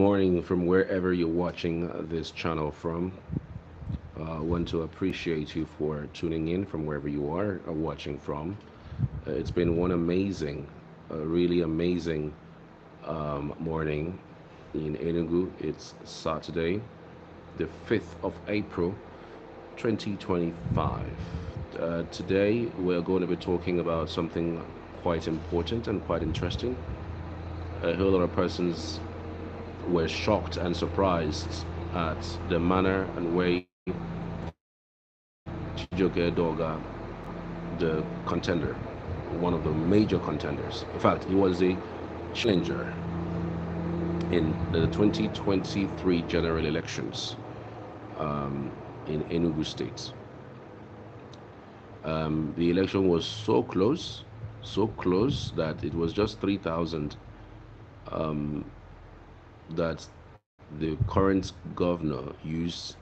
morning from wherever you're watching this channel from. I want to appreciate you for tuning in from wherever you are watching from. It's been one amazing, really amazing morning in Enugu. It's Saturday, the 5th of April, 2025. Today, we're going to be talking about something quite important and quite interesting. A whole lot of persons were shocked and surprised at the manner and way Chijioke Edeoga, the contender, one of the major contenders. In fact, he was a challenger in the 2023 general elections in Enugu State. The election was so close that it was just 3,000 that the current governor used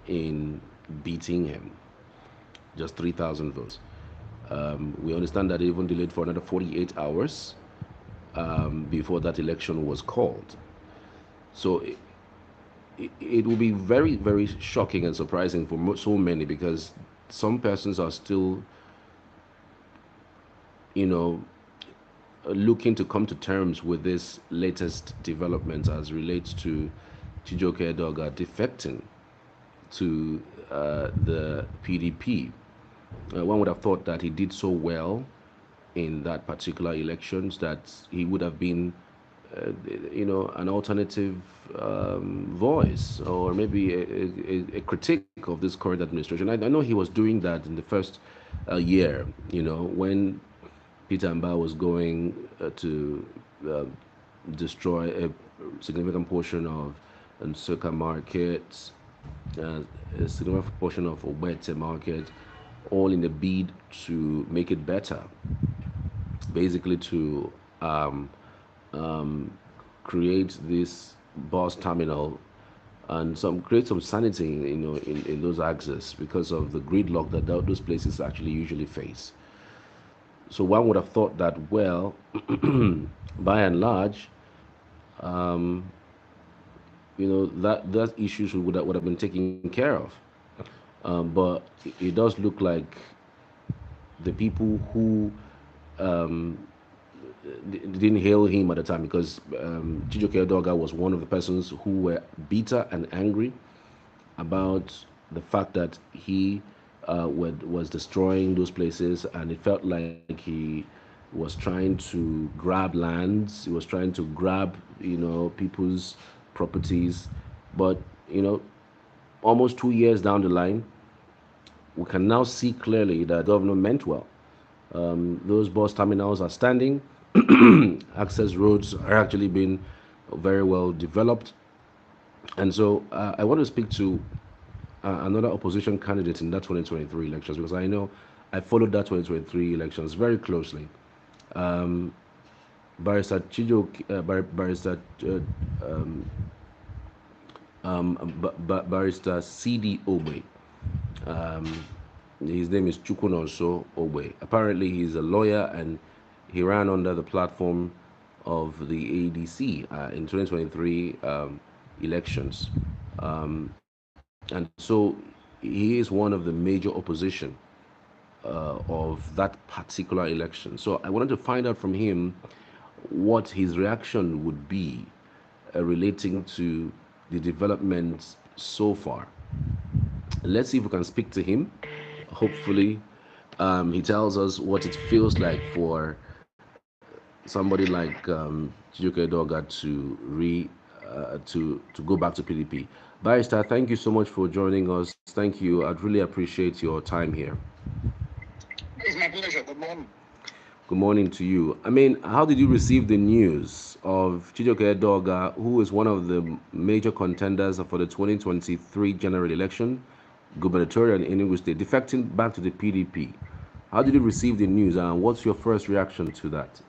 in beating him. Just 3,000 votes. We understand that it even delayed for another 48 hours before that election was called. So it will be very, very shocking and surprising for so many, because some persons are still, looking to come to terms with this latest development as relates to Chijioke Edeoga defecting to the PDP. One would have thought that he did so well in that particular elections that he would have been, an alternative voice, or maybe a critique of this current administration. I know he was doing that in the first year, when Peter Mbah was going to destroy a significant portion of Nsukka market, a significant portion of Obete market, all in the bid to make it better, basically to create this bus terminal and create some sanity, in those axes, because of the gridlock that those places actually usually face. So one would have thought that, well, by and large, that issues would have been taken care of. But it does look like the people who didn't hail him at the time, because Chijioke Edeoga was one of the persons who were bitter and angry about the fact that he was destroying those places, and it felt like he was trying to grab lands, he was trying to grab people's properties. But almost 2 years down the line, we can now see clearly that government meant well. Those bus terminals are standing. Access roads are actually being very well developed. And so I want to speak to another opposition candidate in that 2023 elections, because I know I followed that 2023 elections very closely. Barrister Chijioke, Barrister C.D. Ogbe. His name is Chukwunonso Ogbe. Apparently, he's a lawyer, and he ran under the platform of the ADC in 2023 elections. And so he is one of the major opposition of that particular election. So I wanted to find out from him what his reaction would be relating to the developments so far. Let's see if we can speak to him. Hopefully, he tells us what it feels like for somebody like Chijioke Edeoga to go back to PDP. Barrister, thank you so much for joining us. Thank you. I'd really appreciate your time here. It's my pleasure. Good morning. Good morning to you. I mean, how did you receive the news of Chijioke Edeoga, who is one of the major contenders for the 2023 general election, gubernatorial in Enugu State, defecting back to the PDP? How did you receive the news, and what's your first reaction to that?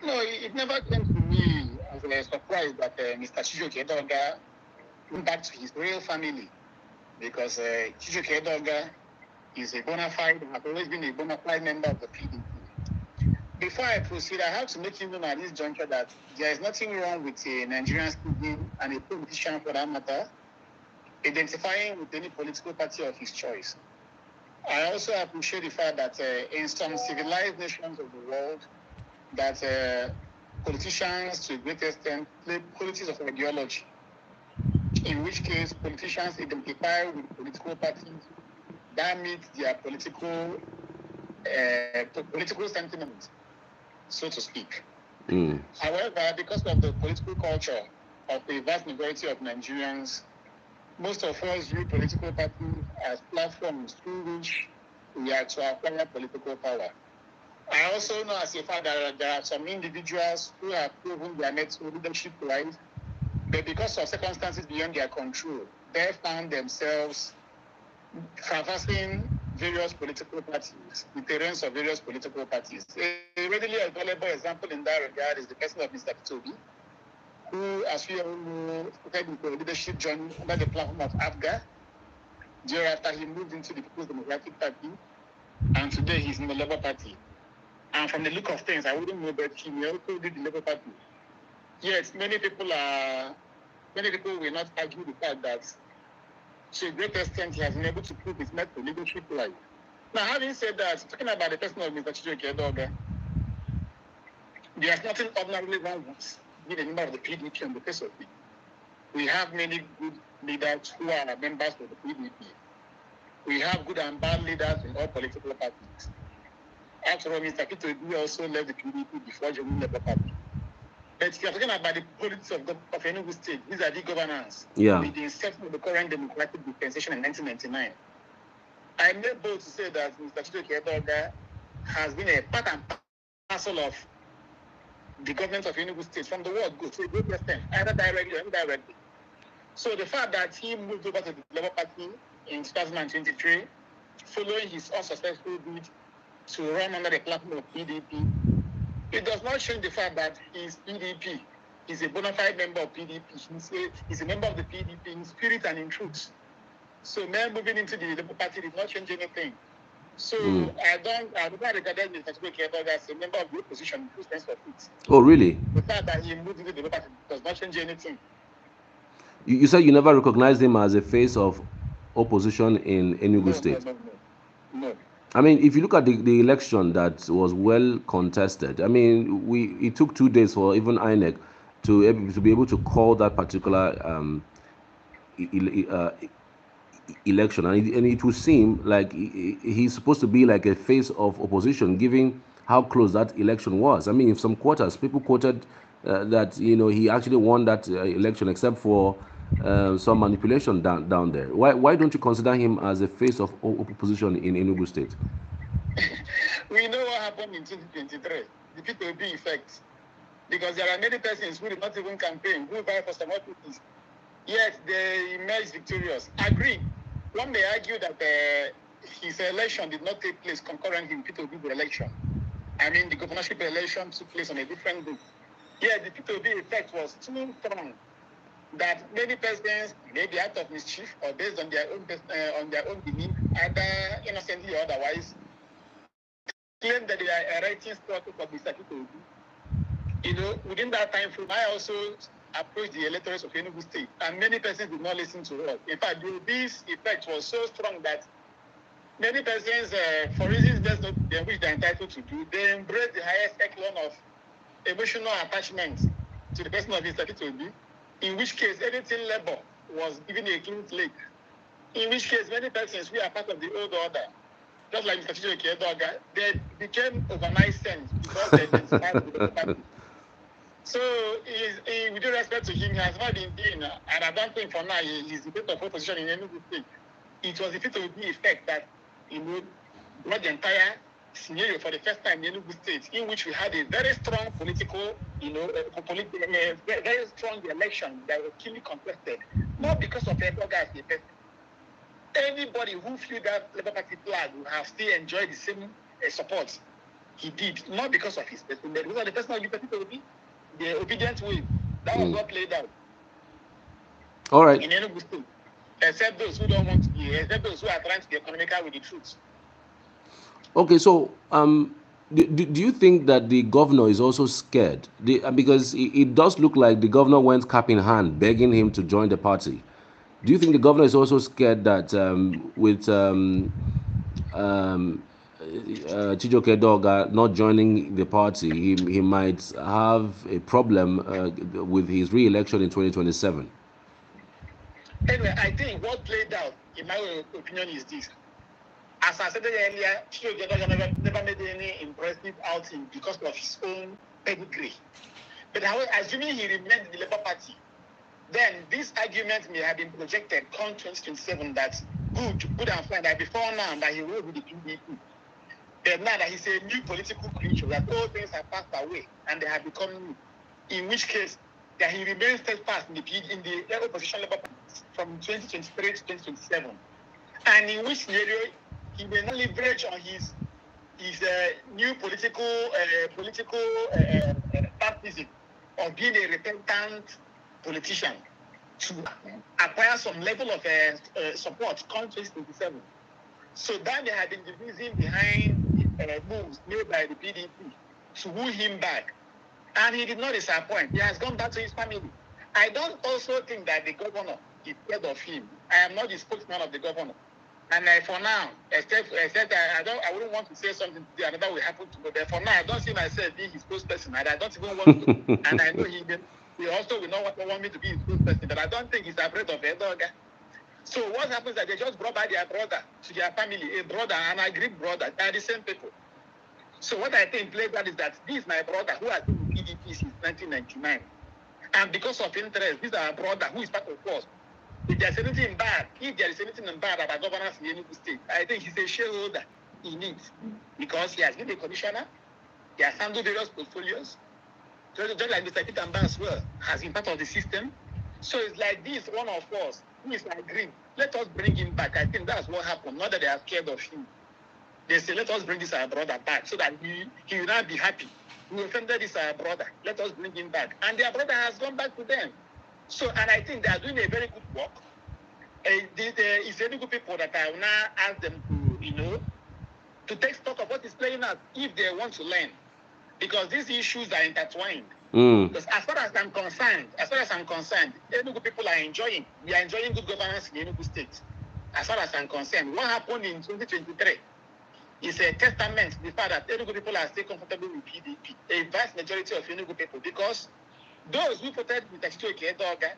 No, it never came to me as a surprise that Mr. Chijioke Edeoga went back to his real family, because Chijioke Edeoga is a bona fide, has always been a bona fide member of the PDP. Before I proceed, I have to make you know at this juncture that there is nothing wrong with a Nigerian citizen and a politician for that matter identifying with any political party of his choice. I also appreciate the fact that in some civilized nations of the world, that politicians, to a great extent, play politics of ideology. In which case, politicians identify with political parties that meet their political sentiment, so to speak. However, because of the political culture of the vast majority of Nigerians, most of us view political parties as platforms through which we are to acquire political power. I also know as a fact that there are some individuals who have proven their leadership right, but because of circumstances beyond their control, they found themselves traversing various political parties, the terrains of various political parties. A readily available example in that regard is the person of Mr. Toby, who, as we all know, started the leadership journey under the platform of AFGA. Thereafter, he moved into the People's Democratic Party, and today he's in the Labour Party. And from the look of things, I wouldn't know that he also did the Labour Party. Yes, many people will not argue the fact that to a great extent he has been able to prove his method leadership right. Now, having said that, talking about the person of Mr. Chijioke Edeoga, there's nothing ordinarily wrong with being a member of the PDP on the face of it. We have many good leaders who are members of the PDP. We have good and bad leaders in all political parties. After all, Mr. Peter Mbah also left the PDP before joining the Labour Party. But if you're talking about the politics of Enugu State, these are the governance. With the inception of the current democratic dispensation in 1999. I'm able to say that Mr. Chijioke Edeoga has been a part and parcel of the government of Enugu State from the word go to a great extent, either directly or indirectly. So the fact that he moved over to the Labour Party in 2023, following his unsuccessful bid to run under the platform of PDP, it does not change the fact that he's PDP. He's a bona fide member of PDP. He's a member of the PDP in spirit and in truth. So man moving into the Labour Party did not change anything. So I don't regard Mr. Chijioke Edeoga as a member of the opposition in true sense of it. Oh, really? The fact that he moved into the Labour Party does not change anything. You said you never recognized him as a face of opposition in Enugu State. No. I mean, if you look at the election that was well contested, I mean, it took 2 days for even INEC to be able to call that particular election, and it would seem like he's supposed to be like a face of opposition, given how close that election was. I mean, in some quarters, people quoted that he actually won that election, except for some manipulation down there. Why don't you consider him as a face of opposition in Enugu State? We know what happened in 2023, the PDP effect, because there are many persons who did not even campaign, who voted for some offices, yet they emerged victorious. Agreed. One may argue that his election did not take place concurrently with PDP election. I mean, the governorship election took place on a different day. Yeah, the PDP effect was too strong that many persons, maybe out of mischief or based on their own belief, either innocently or otherwise, claim that they are writing status of Mr. Chijioke. Within that time frame, I also approached the electors of Enugu State, and many persons did not listen to us. In fact, this effect was so strong that many persons, for reasons which they're entitled to do, they embraced the highest echelon of emotional attachment to the person of Mr. Chijioke, in which case anything labor was given a clean slate. In which case many persons who are part of the old order, just like Mr. Chijioke Edeoga, they became overnight saints because they identified with the party. So, with due respect to him, he has not been doing, and I don't think for now he's a bit of opposition in Enugu State. It was the PDP effect that brought the entire scenario for the first time in Enugu State, in which we had a very strong political, very strong election that was keenly contested, not because of Edeoga as a person. Anybody who flew that Labour Party flag would have still enjoyed the same support he did, not because of his person, but because of the person of the the obedient way. That was what played out. All right. In Enugu State, except those who don't want to be, except those who are trying to be economical with the truth. Okay, so Do you think that the governor is also scared? Because it does look like the governor went cap in hand, begging him to join the party. Do you think the governor is also scared that with Chijioke Edeoga not joining the party, he might have a problem with his re-election in 2027? Anyway, I think what played out, in my opinion, is this. As I said earlier, Chijioke Edeoga never made any impressive outing because of his own pedigree. But however, assuming he remained in the Labour Party, then this argument may have been projected come 2027 that good and fine, that before now that he will be the PDP. But now that he's a new political creature, that all things have passed away and they have become new. In which case, that he remains steadfast in the opposition Labour Party from 2023 to 2027. And in which scenario, he may not leverage on his new political baptism of being a repentant politician to acquire some level of support come 2027. So then they had been the reason behind moves made by the PDP to woo him back. And he did not disappoint. He has gone back to his family. I don't also think that the governor is scared of him. I am not the spokesman of the governor. And for now, except I wouldn't want to say something today, another will happen to me. But for now, I don't see myself being his spokesperson, and I don't even want to. And I know he also will not want me to be his spokesperson, but I don't think he's afraid of Edeoga. So what happens is that they just brought back their brother to their family, a brother, an agreed brother. They are the same people. So what I think plays out is that this is my brother who has been in PDP since 1999. And because of interest, this is our brother who is part of us. If there is anything bad about governance in Enugu State, I think he's a shareholder in it because he has been a commissioner, he has handled various portfolios, just like Mr. Peter Mbah as well, has been part of the system. So it's like this, one of us who is agreeing, let us bring him back. I think that's what happened, not that they are scared of him. They say, let us bring this our brother back so that he will not be happy. We offended this our brother, let us bring him back. And their brother has gone back to them. So, and I think they are doing a very good work. It's very good people that I will now ask them to, to take stock of what is playing out if they want to learn. Because these issues are intertwined. Because as far as I'm concerned, Enugu people are enjoying. We are enjoying good governance in Enugu State. As far as I'm concerned, what happened in 2023 is a testament to the fact that Enugu people are still comfortable with PDP. A vast majority of Enugu people, because those who voted with Chijioke Edeoga,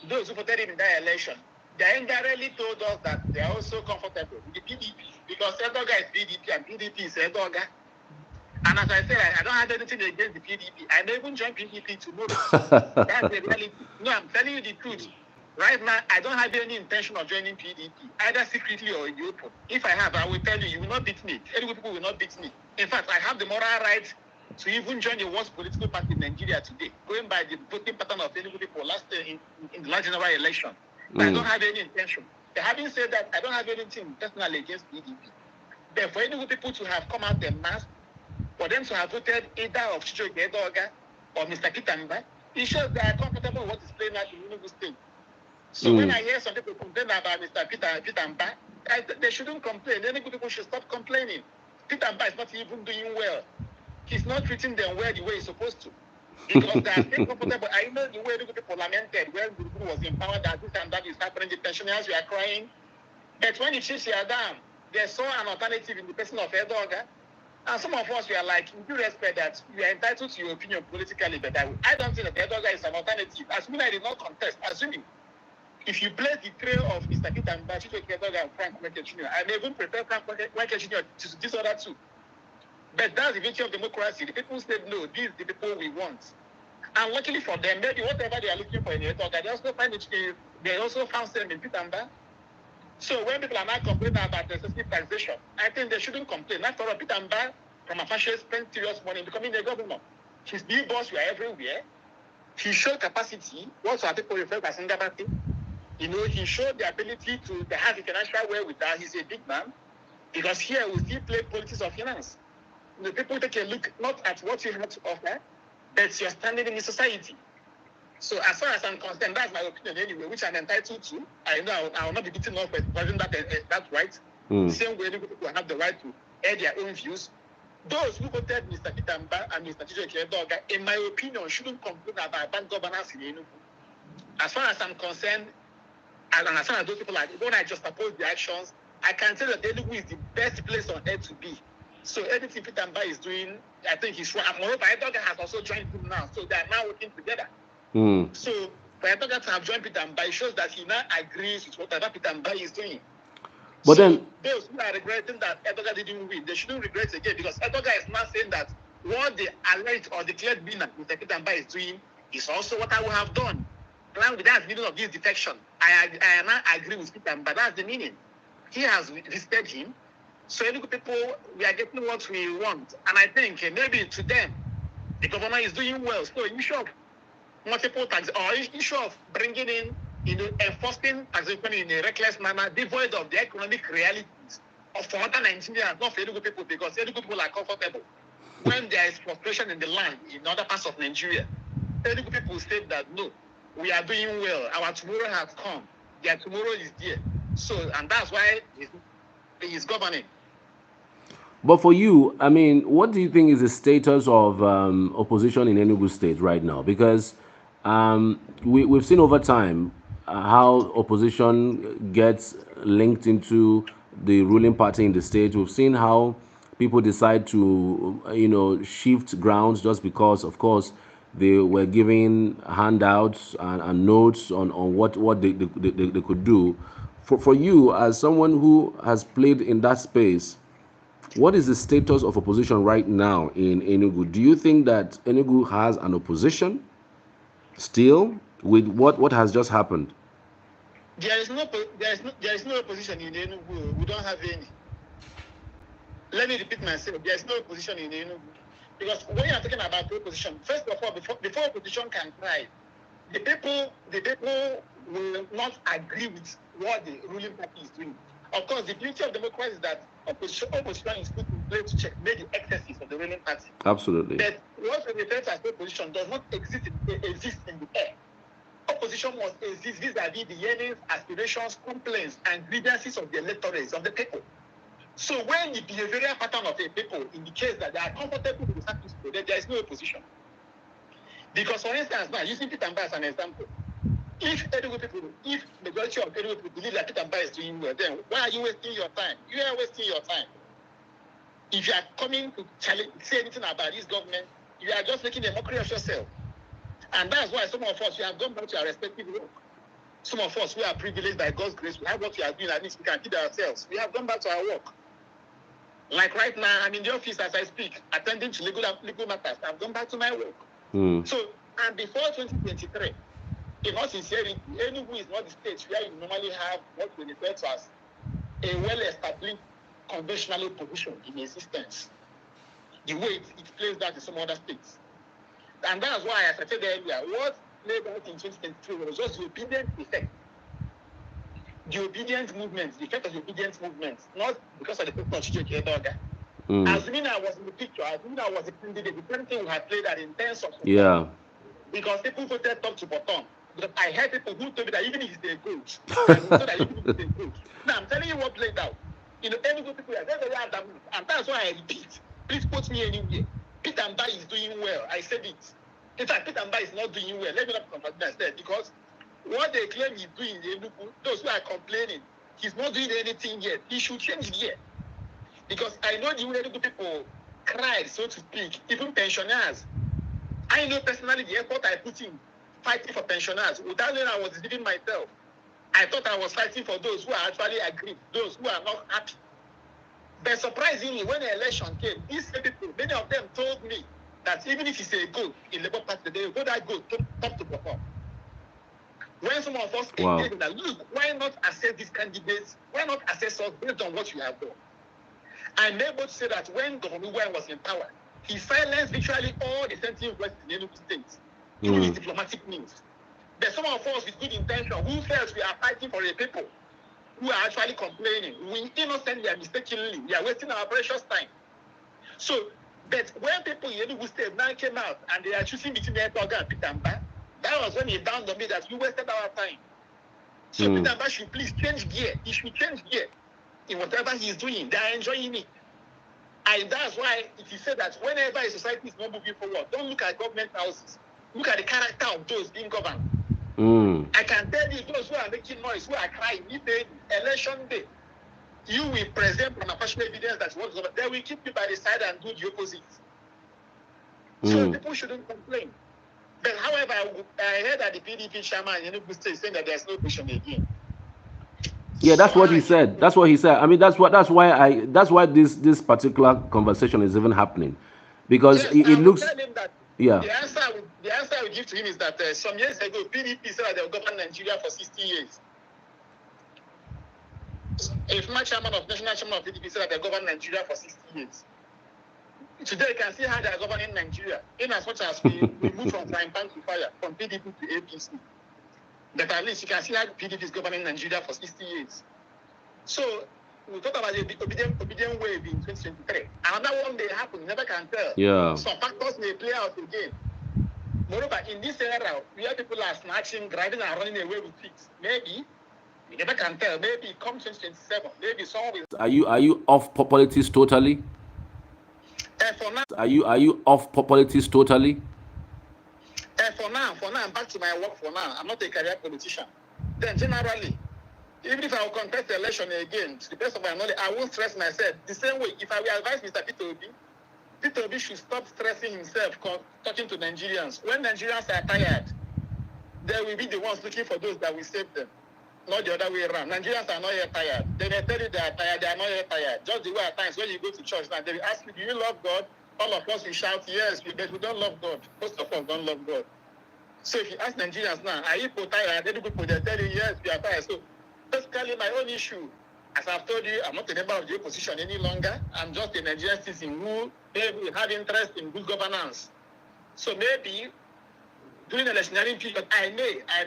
those who voted in that election, they indirectly told us that they are also comfortable with the PDP because Edeoga is PDP and PDP is Edeoga. And as I said, I don't have anything against the PDP. I may even join PDP tomorrow. That's the reality. No, I'm telling you the truth. Right now, I don't have any intention of joining PDP, either secretly or in the open. If I have, I will tell you, you will not beat me. Enugu people will not beat me. In fact, I have the moral right to even join the worst political party in Nigeria today, going by the voting pattern of Enugu people last in the last general election. I don't have any intention. Having said that, I don't have anything personally against PDP. But for Enugu people to have come out en masse, for them to have voted either of Chijioke Edeoga or Mr. Peter Mbah, it shows they are comfortable with what is playing out in Enugu State. So when I hear some people complain about Mr. Peter Mbah, they shouldn't complain. Enugu people should stop complaining. Peter Mbah is not even doing well. He's not treating them well the way he's supposed to. Because they are still comfortable. I know the way Enugu people lamented when Enugu was empowered that this and that is happening, the pensioners were crying. But when it shifts here down, they saw an alternative in the person of Edeoga. And some of us were like, in due respect that you are entitled to your opinion politically, but I don't think that Edeoga is an alternative. Assuming I did not contest, assuming if you place the trail of Mr. Peter Mbah, Chijioke Edeoga, and Frank Weke Jr., I may even prefer Frank Weke Jr. to this other two. But that's the virtue of democracy. The people said, no, these are the people we want. And luckily for them, maybe whatever they are looking for in Edeoga, they also found them in Peter Mbah. So when people are now complaining about excessive taxation, I think they shouldn't complain. After all, Peter Mbah, from a fashion, spent serious money becoming a governor. His billboards were everywhere. He showed capacity. What our people refer to as Ngabati. He showed the ability to have the financial wherewithal. He's a big man. Because here we still play politics of finance. People take a look not at what you have to offer, but your standing in the society. So as far as I'm concerned, that's my opinion anyway, which I'm entitled to. I know I will not be beaten off, but wasn't that right? Same way people have the right to air their own views. those who voted Mr. Peter Mbah and Mr. Chijioke Edeoga, in my opinion, shouldn't complain about bad governance in Enugu. As far as I'm concerned, and as far as those people are, when I just oppose the actions, I can tell that Enugu is the best place on earth to be. So anything Peter Mbah is doing, I think he's right. Moreover, Edeoga has also joined him now, so they are now working together. So for Edeoga to have joined Peter Mbah, it shows that he now agrees with whatever Peter Mbah is doing. But so then those who are regretting that Edeoga didn't win, they shouldn't regret again, because Edeoga is now saying that what the alleged or declared winner Mr. Peter Mbah is doing is also what I would have done. That's the meaning of this defection. I now agree with Peter Mbah. That's the meaning. He has listed him. So Enugu people, we are getting what we want. And I think maybe to them, the government is doing well. So issue of multiple tax, or issue of bringing in, enforcing taxation in a reckless manner, devoid of the economic realities of other Nigerians, not for Enugu people, because Enugu people are comfortable. When there is frustration in the land in other parts of Nigeria, Enugu people say that no, we are doing well. Our tomorrow has come. Their tomorrow is there. So, and that's why he is governing. But for you, I mean, what do you think is the status of opposition in Enugu State right now? Because we've seen over time how opposition gets linked into the ruling party in the state. We've seen how people decide to, shift grounds just because, of course, they were giving handouts and notes on what they could do. For you, as someone who has played in that space, what is the status of opposition right now in Enugu? Do you think that Enugu has an opposition still with what has just happened? There is no opposition in Enugu. We don't have any. Let me repeat myself. There is no opposition in Enugu. Because when you are talking about opposition, first of all, before opposition can thrive, the people will not agree with what the ruling party is doing. Of course, the beauty of democracy is that opposition is put in place to checkmate the excesses of the ruling party. Absolutely. But what we refer to as opposition does not exist in the air. Opposition must exist vis-a-vis the yearnings, aspirations, complaints, and grievances of the electorates, of the people. So when the behavioral pattern of a people indicates that they are comfortable with the status quo, then there is no opposition. Because, for instance, now using Peter Mbah as an example, if majority of Enugu people believe that Peter Mbah is doing well, then why are you wasting your time? You are wasting your time. If you are coming to say anything about this government, you are just making a mockery of yourself. And that's why some of us, we have gone back to our respective work. Some of us, we are privileged by God's grace. We have what we are doing, at least we can feed ourselves. We have gone back to our work. Like right now, I'm in the office as I speak, attending to legal matters. I've gone back to my work. So, and before 2023, in all sincerity, Enugu is not the state where you normally have what we refer to as a well-established conventional opposition in existence, the way it plays that in some other states. And that's why, as I said earlier, what played out in 2023 was just the obedient effect. The obedient movement, the effect of the obedient movement, not because of the people of Chijioke Edeoga. Assuming I was in the picture, assuming I was a candidate, the same thing would have played out in terms of support. Because people voted top to bottom. Because I heard people who told me that even if it's a coach, now I'm telling you what played out. Enugu people are very adamant, and that's why I repeat. Please quote me anywhere. Peter Mbah is doing well. I said it. In fact, Peter Mbah is not doing well. Let me not confirm myself, because what they claim he's doing in Enugu, those who are complaining, he's not doing anything yet. He should change it yet. Because I know the Enugu people cried, so to speak, even pensioners. I know personally the effort I put in fighting for pensioners. Without knowing I was deceiving myself. I thought I was fighting for those who are actually aggrieved, those who are not happy. But surprisingly, when the election came, these people, many of them told me that even if it's a goal in Labour Party, they will go that goal top to perform. When some of us engaged that, look, why not assess these candidates? Why not assess us based on what you have done? I'm able to say that when Governor Mbah was in power, he silenced virtually all the sensitive voices in Enugu State through his diplomatic means. There's some of us with good intention who felt we are fighting for the people who are actually complaining. We innocently and mistakenly, we are wasting our precious time. So, but when people in Enugu State now came out and they are choosing between Edeoga and Peter Mbah, that was when it dawned on me that we wasted our time. So Peter Mbah should please change gear. He should change gear in whatever he is doing. They are enjoying it. And that's why it is said that whenever a society is not moving forward, don't look at government houses. Look at the character of those being governed. I can tell you, those who are making noise, who are crying, if they election day, you will present unabashed evidence that what government, they will keep you by the side and do the opposite. So people shouldn't complain. But however, I heard that the PDP chairman in Enugu State saying that there's no question again. Yeah, that's what he said. That's what he said. I mean, that's why this particular conversation is even happening, because yes, it looks. Tell him that yeah. The answer I would give to him is that some years ago, PDP said that they will govern Nigeria for 60 years. If my chairman of national chairman of PDP said that they govern Nigeria for 60 years. Today, you can see how they are governing Nigeria, in as much as we move from frying pan to fire, from PDP to APC. But at least you can see how PDP is governing Nigeria for 60 years. So, we talk about the obedient wave in 2023. Another one may happen, you never can tell. Yeah. Some factors may play out again. Moreover, in this era, where people are snatching, grabbing, and running away with things, maybe, you never can tell, maybe come 2027, maybe someone will... Are you off politics totally? For now, are you off politics totally? For now, I'm back to my work for now. I'm not a career politician. Then generally, even if I will contest the election again, to the best of my knowledge, I won't stress myself. The same way, if I will advise Mr. Peter Obi should stop stressing himself talking to Nigerians. When Nigerians are tired, they will be the ones looking for those that will save them, not the other way around. Nigerians are not yet tired. They may tell you they are tired, they are not yet tired. Just the way at times when you go to church now, they will ask you, do you love God? All of us will shout, yes, but we don't love God. Most of us don't love God. So if you ask Nigerians now, are you tired? Any people, they tell you, yes, we are tired. So basically my own issue, as I've told you, I'm not a member of the opposition any longer. I'm just a Nigerian citizen who maybe have interest in good governance. So maybe during the electionary period, I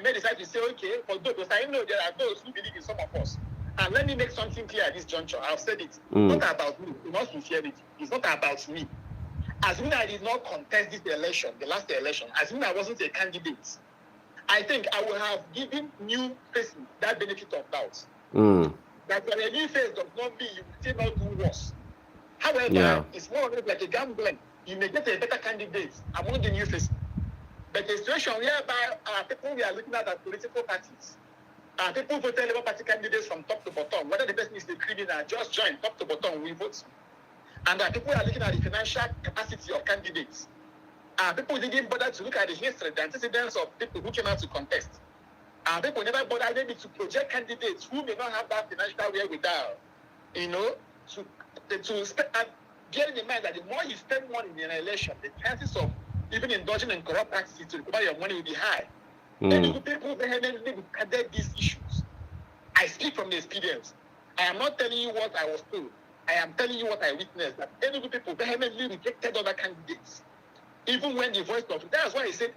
may decide to say, okay, for those, because I know there are those who believe in some of us. And let me make something clear at this juncture. I've said it. It's not about me. You must sincerity. It's not about me. Assuming I did not contest this election, the last election, assuming I wasn't a candidate, I think I would have given new faces that benefit of doubt. That when a new face does not mean you will still not do worse. However, it's more or less like a gambling. You may get a better candidate among the new faces. But the situation whereby people we are looking at as political parties, people voted Labour Party candidates from top to bottom, whether the person is a criminal, just join top to bottom, we vote. And people are looking at the financial capacity of candidates. People didn't bother to look at the history, the antecedents of people who came out to contest. People never bothered maybe to project candidates who may not have that financial wherewithal, to spend, bearing in mind that the more you spend money in an election, the chances of even indulging in corrupt practices to recover your money will be high. People vehemently regarded these issues. I speak from the experience. I am not telling you what I was told. I am telling you what I witnessed. That Enugu people vehemently rejected other candidates, even when the voice of... That's why I said,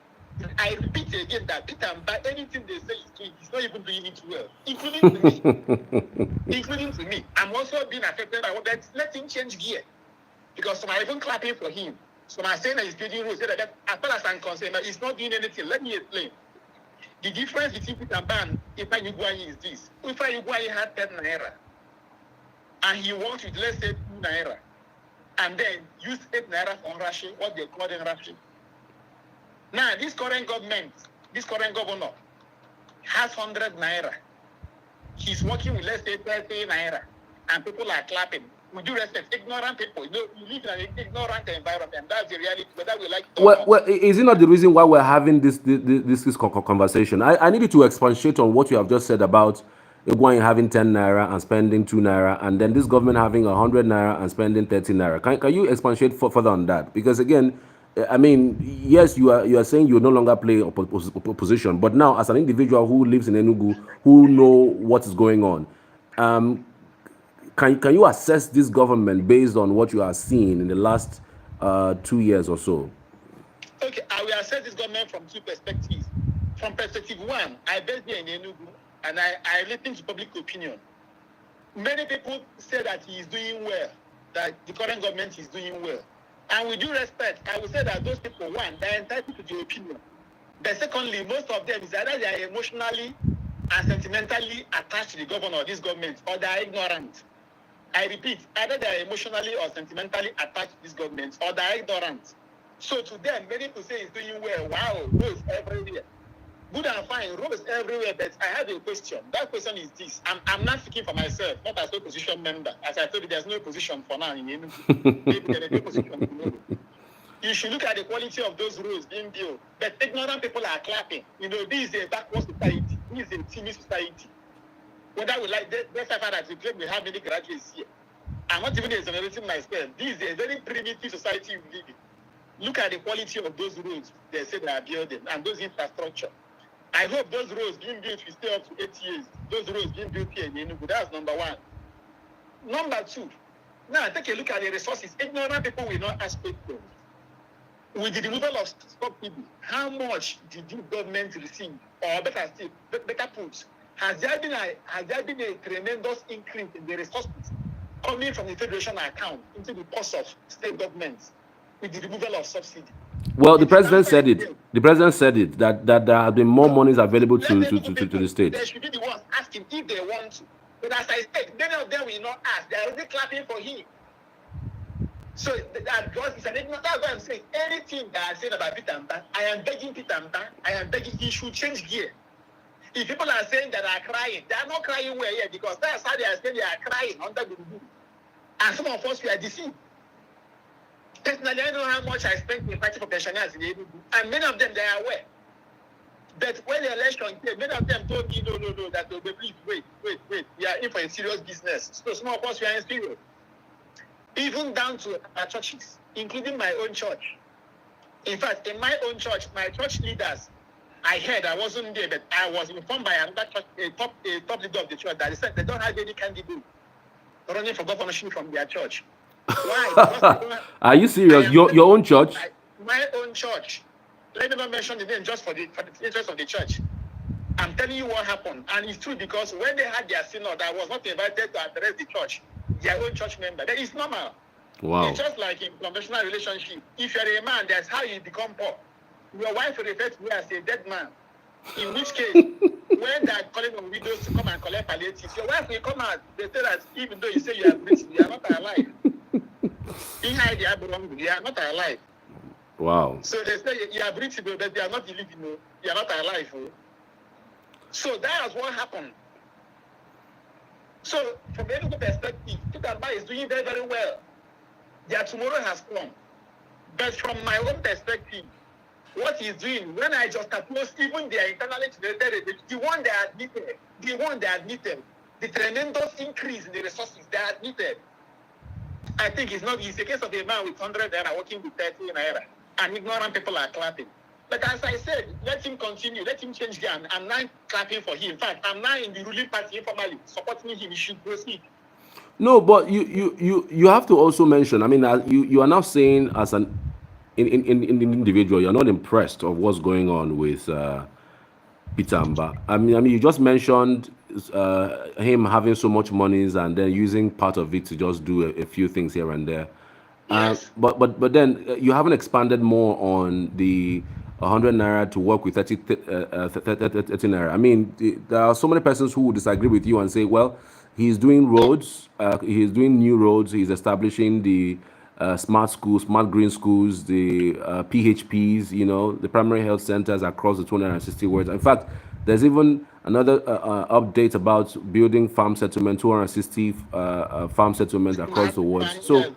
I repeat again that Peter Mbah, anything they say he's doing, he's not even doing it well, including to me. Including to me. I'm also being affected by what that. Let him change gear. Because some are even clapping for him. Some are saying that he's building rules. That as far as I'm concerned, he's not doing anything. Let me explain. The difference between Peter Mbah and Ifa Ugwuanyi is this. Ifa Ugwuanyi had 10 naira. And he worked with, let's say, 2 naira. And then used 8 naira for Rashi, what they call Rashi. Now, this current governor, has 100 naira. He's working with, let's say, 30 naira. And people are clapping. With due respect, ignorant people. You live in an ignorant environment. That's the reality. Whether we like it or not. Well, is it not the reason why we're having this conversation? I need you to expatiate on what you have just said about Ugwuanyi having 10 naira and spending 2 naira, and then this government having 100 naira and spending 30 naira. Can you expatiate further on that? Because again, I mean, yes, you are saying you no longer play opposition, but now as an individual who lives in Enugu, who know what is going on, can you assess this government based on what you are seeing in the last 2 years or so? Okay, I will assess this government from 2 perspectives. From perspective 1, I based here in Enugu, and I listen to public opinion. Many people say that he is doing well, that the current government is doing well. And with due respect, I would say that those people, 1, they are entitled to the opinion. But secondly, most of them is either they are emotionally and sentimentally attached to the governor or this government, or they are ignorant. I repeat, either they are emotionally or sentimentally attached to this government, or they are ignorant. So to them, many people say it's doing well. Wow, roads everywhere. Good and fine, roads everywhere, but I have a question. That question is this. I'm not speaking for myself, not as an opposition member. As I told you, there's no opposition for now in Enugu. Maybe there's no opposition in Enugu. You should look at the quality of those roads being built. But ignorant people are clapping. You know, this is a backward society. This is a teeny society. Whether we like that's the fact that we claim we have many graduates here. I'm not even exonerating myself. This is a very primitive society we live in. Look at the quality of those roads they say they are building and those infrastructure. I hope those roads being built will stay up to 8 years. Those roads being built here in Enugu. That's number one. Number two, now take a look at the resources. Ignorant people will not ask questions. With the removal of subsidy, how much did the government receive? Or better still, better put, has there been a tremendous increase in the resources coming from the federation account into the purse of state governments with the removal of subsidy? Well, the president said it. The president said it that there have been more monies available to the states. They should be the ones asking if they want to. But as I said, many of them will not ask. They are only clapping for him. So that God is an ignorant. That's why I'm saying anything that I said about Peter Mbah, I am begging Peter Mbah, I am begging he should change gear. If people are saying that are crying, they are not crying well yet because that's how they are saying they are crying under the roof. And some of us we are deceived. Personally, I know how much I spent in fighting for pensioners in Enugu, and many of them they are aware. But when the election came, many of them told me, no, that they believe, wait, we are in for a serious business. So some of us we are in serious. Even down to our churches, including my own church. In fact, in my own church, my church leaders, I heard, I wasn't there, but I was informed by another church, a top leader of the church, that they said they don't have any candidate running for governorship from their church. Why? Are you serious? Your own church? My own church. Let me not mention the name just for the interest of the church. I'm telling you what happened. And it's true because when they had their synod, I was not invited to address the church, their own church member. That is normal. Wow. It's just like in conventional relationship. If you're a man, that's how you become poor. Your wife will refer to you as a dead man. In which case, when they're calling on widows to come and collect palliatives, your wife will come out. They say that even though you say you are rich, you are not alive. Behind the abdomen, you are not alive. Wow. So they say you are breathable, but they are not living. You are not alive. So that was what happened. So from the Enugu perspective, Peter Mbah is doing very, very well. Their tomorrow has come. But from my own perspective, what he's doing, when I just approach even their internally generated, the one they admitted, the tremendous increase in the resources they admitted, I think it's a case of a man with 100 naira working with 30 naira, and ignorant people are clapping. But as I said, let him continue, let him change gear. I'm not clapping for him. In fact, I'm now in the ruling party informally supporting him. He should proceed. No, but you have to also mention. I mean, you are now saying as an individual, you're not impressed of what's going on with Peter Mbah. I mean, you just mentioned him having so much monies and then using part of it to just do a few things here and there. Yes. But then you haven't expanded more on the 100 naira to work with 30 naira. I mean, there are so many persons who would disagree with you and say, well, he's doing roads, he's doing new roads, he's establishing the smart schools, smart green schools, the PHPs, the primary health centers across the 260 wards. In fact, there's even another update about building farm settlement, 260 farm settlements across the wards. So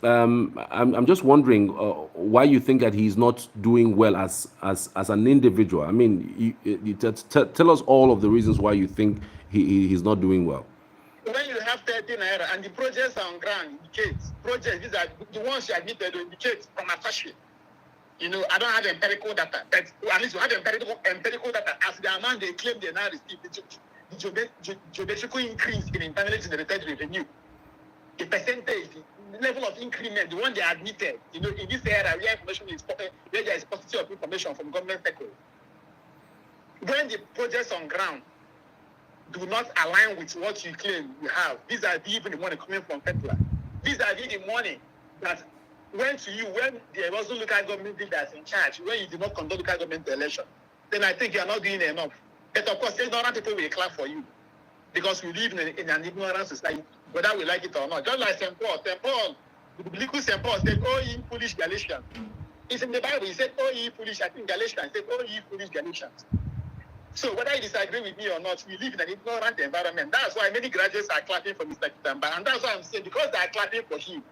I'm just wondering why you think that he's not doing well as an individual. I mean, tell us all of the reasons why you think he's not doing well. When you have 30 naira and the projects are on ground indicates projects, these are the ones you admitted to indicate from attachment. I don't have empirical data, but at least you have empirical data as the amount they claim they now receive, the geometrical increase in internally generated revenue, the percentage, the level of increment, the one they admitted, in this area where information is where there is paucity of information from government sectors. When the projects on ground do not align with what you claim you have, these are even the money coming from Petla. These are the money that went to you when there wasn't local government leaders in charge, when you did not conduct local government election. Then I think you are not doing enough. But of course, ignorant people will clap for you. because we live in an ignorant society, whether we like it or not. Just like St. Paul, the biblical St. Paul said, "Oh, ye foolish Galatians." It's in the Bible. He said, "Oh, ye foolish." I think Galatians said, "Oh, ye foolish Galatians." So whether you disagree with me or not, we live in an ignorant environment. That's why many graduates are clapping for Mr. Peter Mbah, and that's why I'm saying, because they are clapping for him,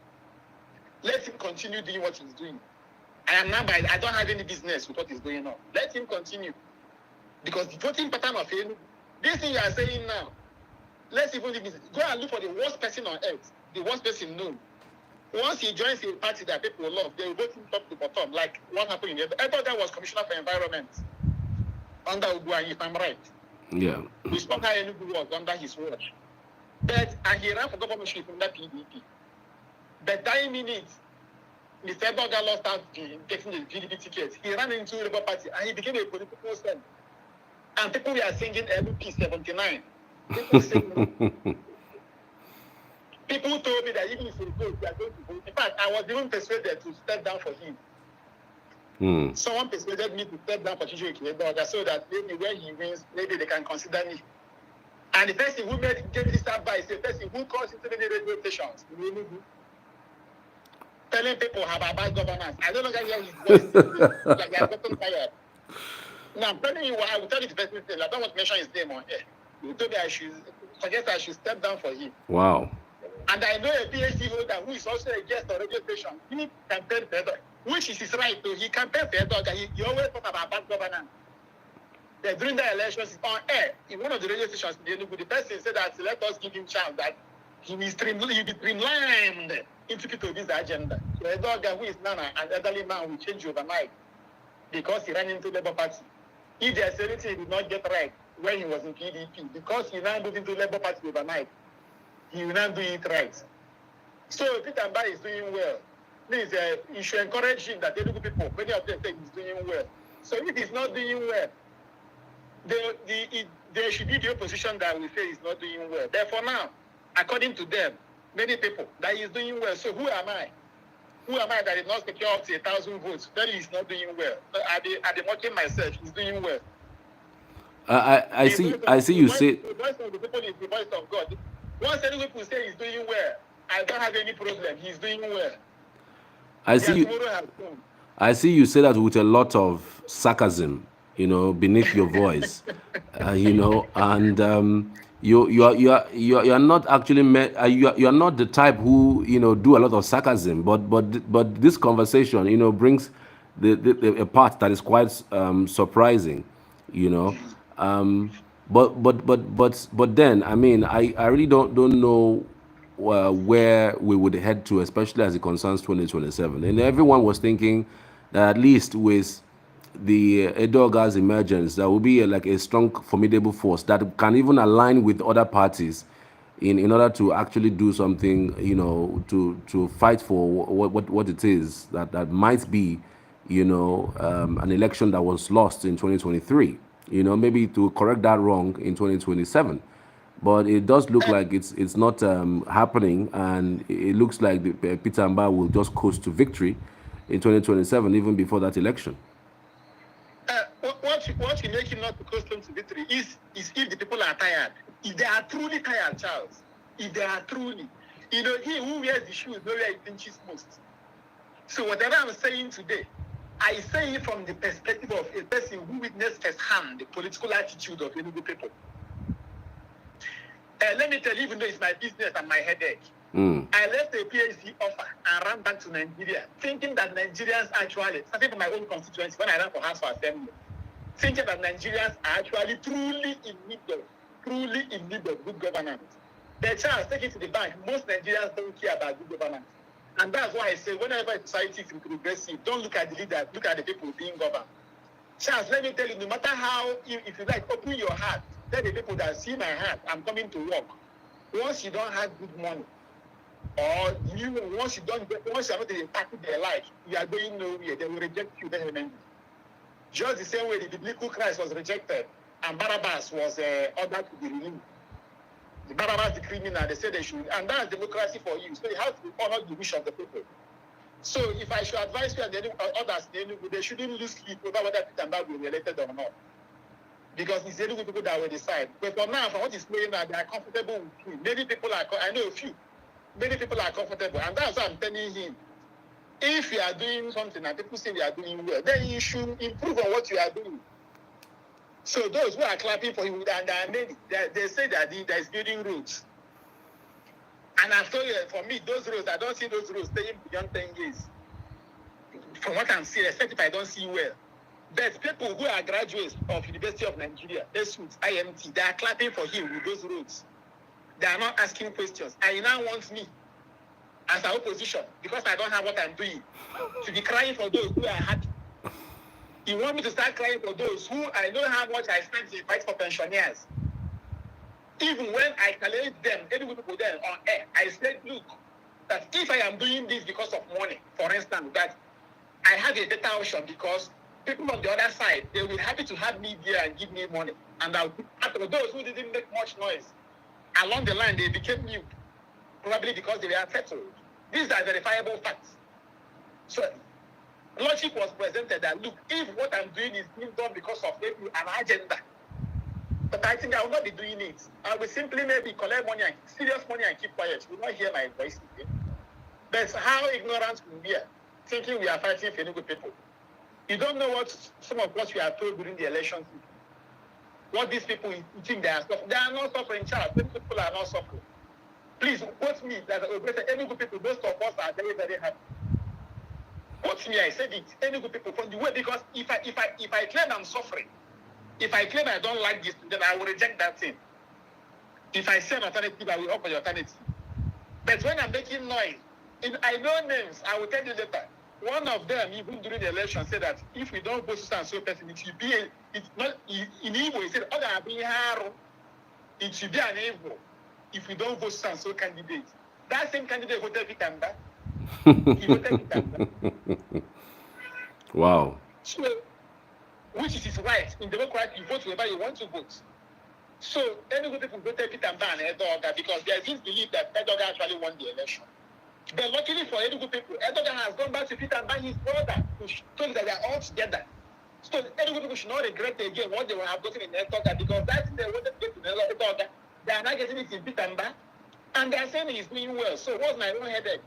let him continue doing what he's doing. I don't have any business with what is going on. Let him continue. Because the voting pattern of him, this thing you are saying now, let's even go and look for the worst person on earth, the worst person known. Once he joins a party that people love, they will vote him top to bottom, like what happened in Edeoga was Commissioner for Environment under Uguay, if I'm right. Yeah. We spoke how Enugu was under his watch. And he ran for governorship under PDP. But 9 minutes, Mr. Edeoga lost out getting the PDP ticket. He ran into the Labour Party and he became a political person. And people were singing LP 79. People told me that even if he goes, they are going to vote. In fact, I was even persuaded to step down for him. Someone persuaded me to step down for Chijioke so that maybe when he wins, maybe they can consider me. And the person who gave this advice is the person who calls into many radio stations in Enugu, telling people about bad governance. I don't know hear his voice. Like they have gotten tired. Now, I'm telling you what, I will tell you the person. I don't want to mention his name on air. He told me I should step down for him. Wow. And I know a PhD holder who is also a guest on radio station. He campaigned for Edeoga, which is his right to. He campaigned for Edeoga. He always talk about bad governance. During the elections, on air, in one of the radio stations in Enugu, the person said that let us give him chance that he will be streamlined into P2B's agenda. So Edeoga, who is now an elderly man, will change overnight because he ran into Labour Party. If there's anything he did not get right when he was in PDP, because he now moved into Labour Party overnight, he will not do it right. So Peter Mbah is doing well. Please, you should encourage him that Enugu people, many of them say he's doing well. So if he's not doing well, there should be the opposition that will say he's not doing well. Therefore now, according to them, many people, that he's doing well. So who am I? Who am I that did not secure up to 1,000 votes? Then he's not doing well. I've been watching myself. He's doing well. I see you say. The voice of the people is the voice of God. Once any people say he's doing well, I don't have any problem. He's doing well. I see you say that with a lot of sarcasm, beneath your voice, and you're not actually you're not the type who do a lot of sarcasm, but this conversation brings a part that is quite surprising, but then I mean I really don't know where we would head to, especially as it concerns 2027. And everyone was thinking that at least with the Edeoga's emergence, there will be like a strong, formidable force that can even align with other parties in order to actually do something, to fight for what it is that might be, an election that was lost in 2023. Maybe to correct that wrong in 2027. But it does look like it's not happening, and it looks like Peter Mbah will just coast to victory in 2027, even before that election. What will make him not to coast to victory is if the people are tired. If they are truly tired, Charles. If they are truly, he who wears the shoes knows where he pinches most. So whatever I'm saying today, I say it from the perspective of a person who witnessed firsthand the political attitude of Enugu people. Let me tell you, even though it's my business and my headache, I left a PhD offer and ran back to Nigeria, thinking that Nigerians actually, starting from my own constituency when I ran for House of Assembly, thinking that Nigerians are actually truly in need of good governance. The chance, take it to the bank, most Nigerians don't care about good governance. And that's why I say, whenever a society is progressive, don't look at the leaders, look at the people being governed. Charles, let me tell you, no matter how, if you like, open your heart, tell the people that see my heart, I'm coming to work. Once you don't have good money, or once you're not impacting their life, you are going nowhere. They will reject you then. Just the same way the biblical Christ was rejected and Barabbas was ordered to be removed. The Barabbas, the criminal, they said they should, and that's democracy for you. So you have to honor the wish of the people. So if I should advise you and others, they shouldn't lose sleep over whether Peter Mbah will be elected or not. because it's the Enugu people that will decide. But for now, for what is playing now, they are comfortable with him. Many people are, I know a few, many people are comfortable. And that's what I'm telling him. If you are doing something and people say you are doing well, then you should improve on what you are doing. So those who are clapping for him, and they say that there is building roads. And I've told you, for me, those roads, I don't see those roads staying beyond 10 years. From what I'm seeing, except if I don't see well. But people who are graduates of University of Nigeria, IMT, they are clapping for him with those roads. They are not asking questions. And he now wants me, as an opposition, because I don't have what I'm doing, to be crying for those who are happy. You want me to start crying for those who I know how much I spent to fight for pensioners. Even when I challenged them, any people there on air, I said, look, that if I am doing this because of money, for instance, that I have a better option because people on the other side, they will be happy to have me there and give me money. And after those who didn't make much noise, along the line, they became mute, probably because they were settled. These are verifiable facts. So logic was presented that, look, if what I'm doing is being done because of maybe an agenda, but I think I will not be doing it. I will simply maybe collect money, and serious money, and keep quiet. You will not hear my voice again. That's how ignorant we are, thinking we are fighting for Enugu people. You don't know what some of what we are told during the elections. What these people think they are suffering. They are not suffering, child. These people are not suffering. Please quote me that Enugu people, most of us are very, very happy. Quote me, I said it. Enugu people from the way, because if I claim I'm suffering, if I claim I don't like this, then I will reject that thing. If I say an alternative, I will offer the alternative. But when I'm making noise, I know names, I will tell you later. One of them, even during the election, said that if we don't vote so and so person, it should be it's not in Igbo. He said, it should be an evil if we don't vote so and so candidate. That same candidate voted Peter Mbah. He voted Peter Mbah. Wow. So, which is his right. In democracy, you vote wherever you want to vote. So, Enugu people voted Peter Mbah and Edeoga because there is this belief that Edeoga actually won the election. But luckily for Enugu people, Edeoga has gone back to Peter Mbah, his brother, to show that they are all together. So, Enugu people should not regret again what they will have gotten in Edeoga, because that's they wanted to get in Edeoga. They are not getting it in Peter Mbah, and they are saying he's doing well. So, what's my own headache?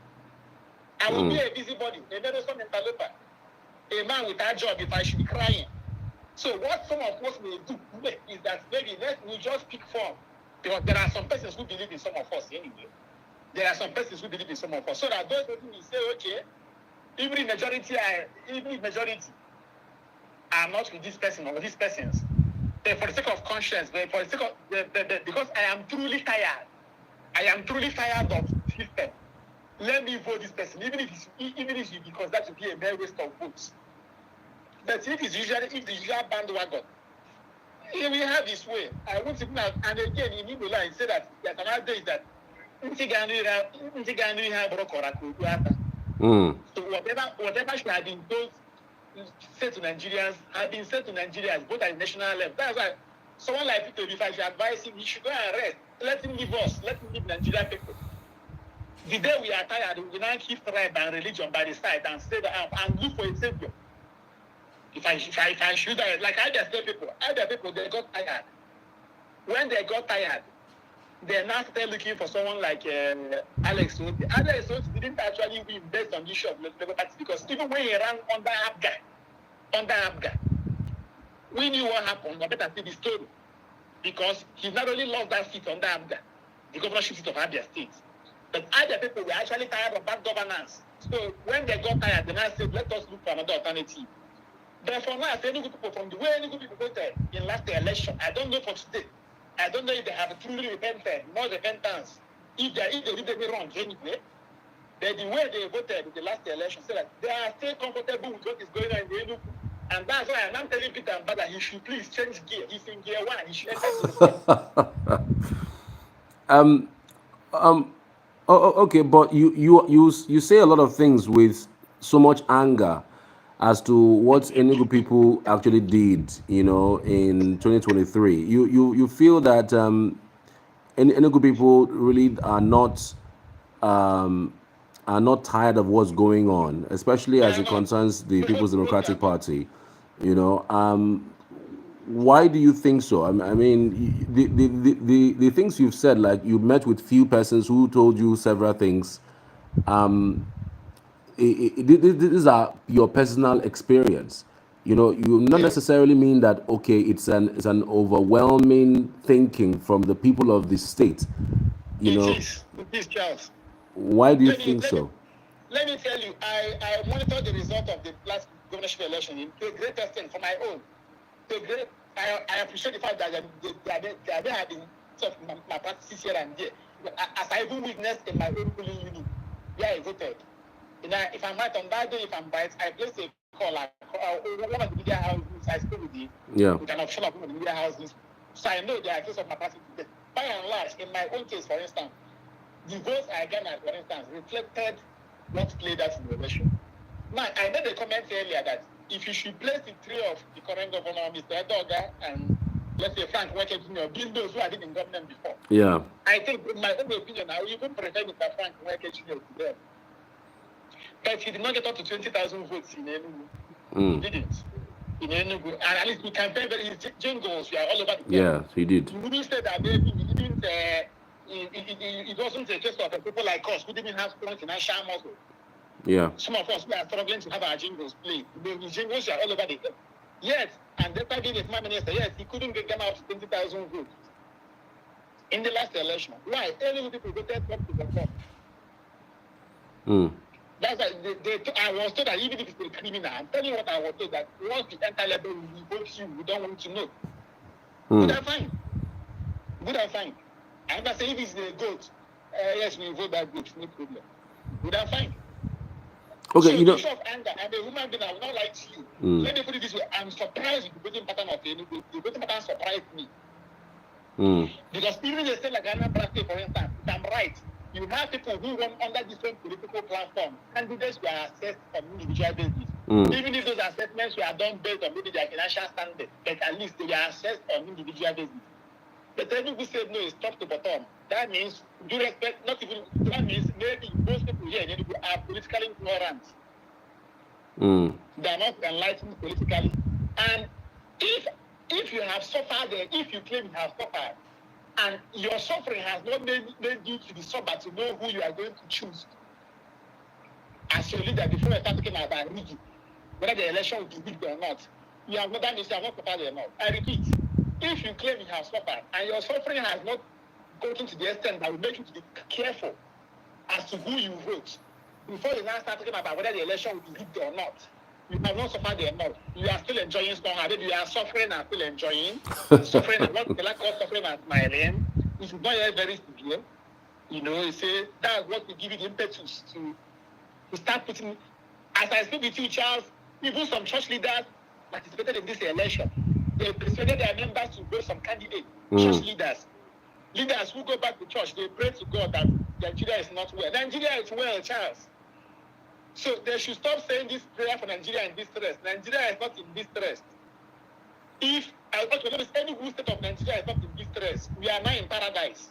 I will be a busybody, a medicine interloper, a man without job if I should be crying. So what some of us may do is that maybe we just pick form. Because there are some persons who believe in some of us anyway. There are some persons who believe in some of us. So that those people will say, okay, even if majority are not with this person or with these persons, for the sake of conscience, for the sake of, because I am truly tired. I am truly tired of the system. Let me vote this person, even if it's because that would be a mere waste of votes. But if the usual bandwagon, he will have his way. I won't even have, and again, in Igbo line, say that there's another day that so whatever should have been told, said to Nigerians, have been said to Nigerians, both at national level. That's why someone like Peter Mbah, if I should advise him, he should go and rest. Let him leave us. Let him leave Nigerian people. The day we are tired, we will now keep tribe and religion by the side and stay there and look for a savior. If I should, like I just tell people, they got tired. When they got tired, they now started looking for someone like Alex Oti. Alex Oti didn't actually win based on the issue of Labour Party, because even when he ran under Abga, we knew what happened. I better see the story, because he not only lost that seat under Abga, the governorship seat of Abia State, but other people were actually tired of bad governance. So when they got tired, they now said, let us look for another alternative. But for now, Enugu people, from the way Enugu people voted in last election, I don't know for today. I don't know if they have truly repented, more repentance. If they did any wrong anyway, but the way they voted in the last election, so that they are still comfortable with what is going on in Enugu. And that's why I'm telling Peter Mbah that he should please change gear. He's in gear 1. He should enter Okay, but you say a lot of things with so much anger as to what Enugu people actually did, in 2023. You feel that Enugu people really are not tired of what's going on, especially as it concerns the People's Democratic Party. Why do you think so? I mean, the things you've said, like you met with few persons who told you several things. Um, these are your personal experience. You know, you not Yeah. necessarily mean that okay, it's an overwhelming thinking from the people of the state. You It know, is. It is, Charles. why do you Let me think let me so? let me tell you. I monitored the result of the last governorship election to a great extent for my own. To a great, I appreciate the fact that they have been sort of my practices here and there. As I even witnessed in my own polling unit, where I voted. You know, if I'm right on that day, if I'm right, I placed a call. One of the media houses, I spoke with Yeah. with an official of one of the media houses. So I know there are cases of my party. By and large, in my own case, for instance, the votes I garnered, for instance, reflected what played out in the election. Now, I made a comment earlier that if you should place the three of the current governor, Mr. Edeoga, and let's say Frank Weke Jr., being those who had been in government before, Yeah. I think, in my own opinion, I would even prefer Mr. Frank Weke Jr. to them. But he did not get up to 20,000 votes in Enugu. He didn't. In Enugu. And at least we can tell that his jingles were all over the place. Yeah, he did. You wouldn't say that maybe he didn't, it wasn't a case of people like us who didn't have strong financial muscle. Yeah. Some of us, we are struggling to have our jingles played. The jingles are all over the place. Yes, and despite being a former minister, yes, he couldn't get them out to 20,000 votes in the last election. Why? Enugu people voted up to the top. That's why I was told that even if it's a criminal, I'm telling you what I was told, that once you enter level, we vote you, we don't want to know. Good and fine. Good and fine. I'm not saying if it's a goat, yes, we vote that goat, no problem. Good and fine. Okay, so you know. the show of anger, I'm a human being, I will not lie to you. Let me put it this way, I'm surprised with the voting pattern of Enugu. The voting pattern surprised me. Because even the state like Anambra State, for instance, if I'm right, you have people who run under different political platforms. Candidates were assessed on individual basis. Even if those assessments were done based on maybe their financial standing, but at least they were assessed on individual basis. But Enugu said no, it's top to bottom. That means, due respect, not even, that means maybe most people here in Enugu are politically ignorant. They are not enlightened politically. And if you have suffered, if you claim you have suffered, and your suffering has not made you to the suffer to know who you are going to choose as your leader before you start talking about Rigi, whether the election will be rigged or not, you have not done this, you have not suffered enough. I repeat, if you claim you have suffered and your suffering has not gotten to the extent that will make you to be careful as to who you vote, before you now start talking about whether the election will be rigged or not, you have not suffered enough. You are still enjoying strong. Maybe you are suffering and still enjoying. Suffering and what they call suffering and smiling. It's not yet very severe. You know, you say that's what will give you the impetus to start putting. As I speak with you, Charles, even some church leaders participated in this election. They persuaded their members to vote some candidates, church leaders. Leaders who go back to church, they pray to God that Nigeria is not well. Nigeria is well, Charles. So they should stop saying this prayer for Nigeria in distress. Nigeria is not in distress. If any state of Nigeria is not in distress, we are now in paradise.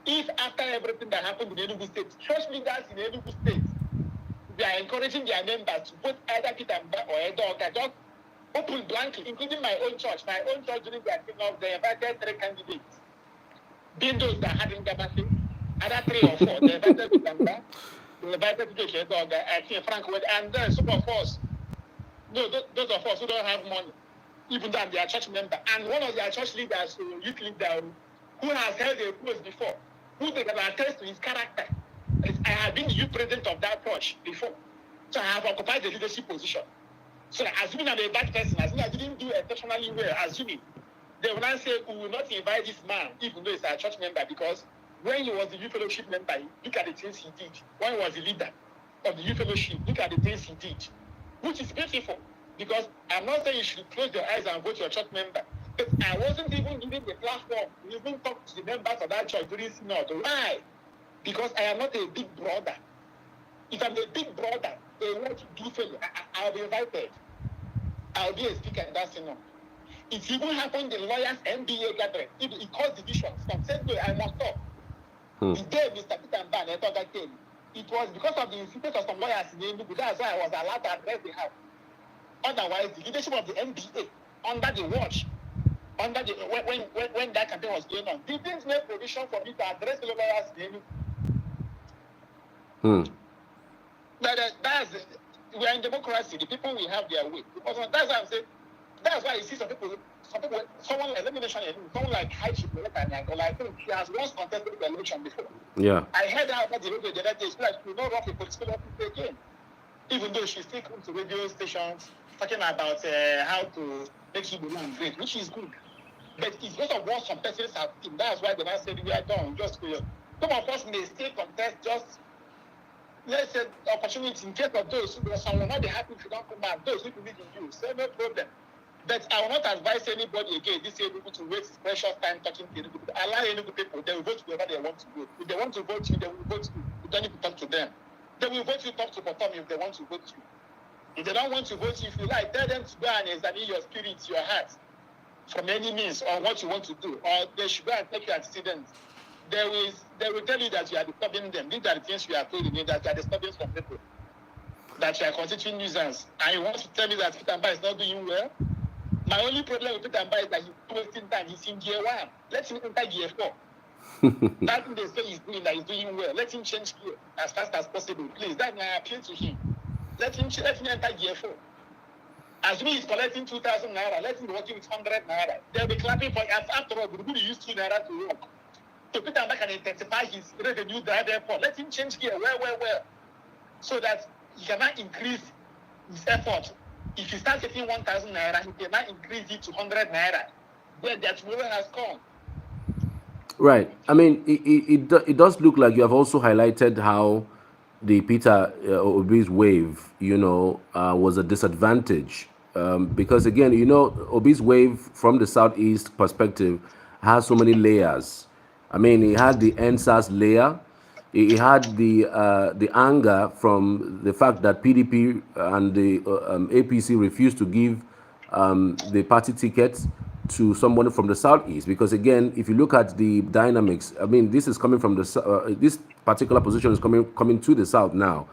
If after everything that happened in Enugu State, church leaders in Enugu State, they are encouraging their members to vote either Peter Mbah or Edeoga, just open blankly, including my own church. My own church during their kickoff, they invited 3 candidates. Being those that had in Gabasi, other 3 or 4, they invited Peter Mbah. They invited Chijioke, I think Frank, and then some of us, those of us who don't have money, even though they are church member, and one of their church leaders, youth leader, who has held a post before, who they can attest to his character. I have been the youth president of that church before, so I have occupied the leadership position. So assuming I'm a bad person, assuming I didn't do exceptionally well, assuming they will not say we will not invite this man, even though he's a church member, because when he was the youth fellowship member, look at the things he did. When he was the leader of the youth fellowship, look at the things he did, which is beautiful. Because I'm not saying you should close your eyes and vote your church member, but I wasn't even given the platform to even talk to the members of that church during synod. Why? Because I am not a big brother. If I'm a big brother, they want to do so, I'll be invited. I'll be a speaker in that synod. It even happened in lawyers' MBA gathering. It caused divisions. Some said, no, I must stop. The day Mr. Peter Mbah and Edeoga came, it was because of the insistence of some lawyers in Enugu. That's why I was allowed to address the house. Otherwise, the leadership of the MBA, under the watch under the when that campaign was going on. They didn't make provision for me to address the lawyers in Enugu. But we are in democracy. The people will have their way. Because that's why I'm saying. That's why you see some people, someone like, let me mention it, someone like Chijioke, I think he has once contested the election before. Yeah. I heard her about the radio the other day. She's like, you know, run for political office again. Even though she still comes to radio stations talking about how to make you land great, which is good. But it's because of what some persons have seen. That's why they now said we are done. Just some of us may still contest just, let's say, opportunity in case of those who someone not be happy if you don't come back. Those who believe in you, say no problem. But I will not advise anybody again this year to waste his precious time talking to Enugu. Allow Enugu people, they will vote whoever they want to vote. If they want to vote you, they will vote you. You don't need to talk to them. They will vote you, talk to Potom if they want to vote you. If they don't want to vote you, if you like, tell them to go and examine your spirit, your heart, from any means, or what you want to do. Or they should go and take your antecedents. They will tell you that you are disturbing them. These are the things you are told me, that you are disturbing some people. That you are constituting nuisance. And you want to tell me that Peter Mbah is not doing well? My only problem with Peter Mbah is that he's wasting time. He's in gear 1. Let him enter gear 4. That thing they say he's doing, that he's doing well. Let him change gear as fast as possible, please. That's my appeal to him. Let him enter gear 4. Assuming he's collecting 2,000 naira, let him be working with 100 naira. They'll be clapping for us. After all, we're going to use 2 naira to work. So Peter Mbah can intensify his revenue there, therefore. Let him change gear well. So that he cannot increase his effort. If he starts getting 1,000 naira, he cannot increase it to 100 naira. Then that moment has come. Right. I mean, it does look like you have also highlighted how the Peter Obi's wave, was a disadvantage. Because again, Obi's wave from the Southeast perspective has so many layers. I mean, he had the NSAS layer. He had the anger from the fact that PDP and the APC refused to give the party tickets to someone from the Southeast. Because again, if you look at the dynamics, I mean, this is coming from this particular position is coming to the South now,